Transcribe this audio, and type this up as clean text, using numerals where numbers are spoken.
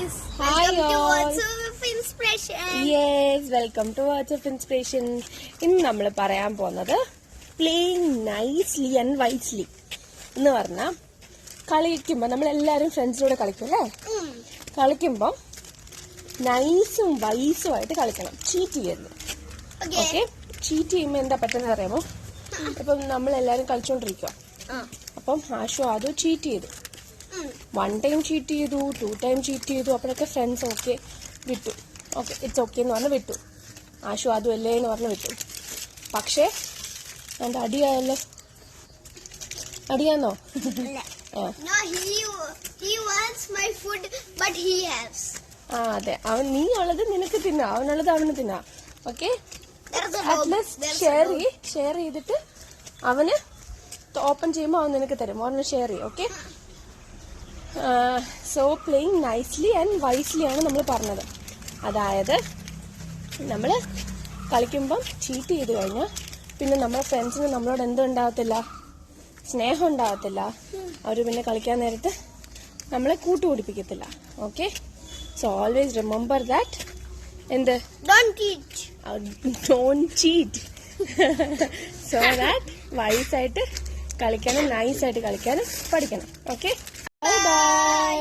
guys. Hi Welcome to all. Words of Inspiration. Yes, welcome to Words of Inspiration. ഇന്ന് നമ്മൾ പറയാൻ പോകുന്നത് playing nicely and wisely എന്ന് പറഞ്ഞാൽ കളിക്കുമ്പോൾ നമ്മളെല്ലാവരും ഫ്രണ്ട്സിലൂടെ കളിക്കും അല്ലേ? കളിക്കുമ്പോൾ നൈസും വൈസും ആയിട്ട് കളിക്കണം, ചീറ്റ് ചെയ്യരുത്. ഓക്കെ? ചീറ്റ് ചെയ്യുമ്പോൾ എന്താ പറ്റുന്നത് അറിയാമോ? ഇപ്പം നമ്മളെല്ലാവരും കളിച്ചോണ്ടിരിക്കുക, അപ്പം ആശു ആദ്യം ചീറ്റ് ചെയ്തു. 1 ടൈം ചീറ്റ് ചെയ്തു, 2 ടൈം ചീറ്റ് ചെയ്തു. അപ്പോഴൊക്കെ ഫ്രണ്ട്സ് ഓക്കെ വിട്ടു, ഓക്കെ ഇറ്റ്സ് ഓക്കെ എന്ന് പറഞ്ഞ് വിട്ടു. ആശു അതും അല്ലേ എന്ന് പറഞ്ഞ് വിട്ടു. പക്ഷേ എൻ്റെ അടിയായല്ലോ. അടിയാന്നോ? No, he wants my food, but he has. അതെ, അവൻ നീ ഉള്ളത് നിനക്ക് തിന്നാ, അവനുള്ളത് അവന് തിന്നാ. ഓക്കെ, അറ്റ്ലീസ്റ്റ് ഷെയർ ചെയ്തിട്ട് അവന് ഓപ്പൺ ചെയ്യുമ്പോൾ അവൻ നിനക്ക് തരും, അവന് ഷെയർ ചെയ്യും. Okay, so playing nicely and wisely ആണ് നമ്മൾ പറഞ്ഞത്. അതായത് നമ്മൾ കളിക്കുമ്പം ചീറ്റ് ചെയ്ത് കഴിഞ്ഞാൽ പിന്നെ നമ്മുടെ ഫ്രണ്ട്സിന് നമ്മളോട് എന്തുണ്ടാകത്തില്ല, സ്നേഹം ഉണ്ടാകത്തില്ല. അവർ പിന്നെ കളിക്കാൻ നേരത്ത് നമ്മളെ കൂട്ടുപിടിപ്പിക്കത്തില്ല. Okay, so always remember that. എന്ത്? Don't cheat. സോ ദാറ്റ് വൈസായിട്ട് കളിക്കാനും നൈസായിട്ട് കളിക്കാനും പഠിക്കണം. Okay, bye by.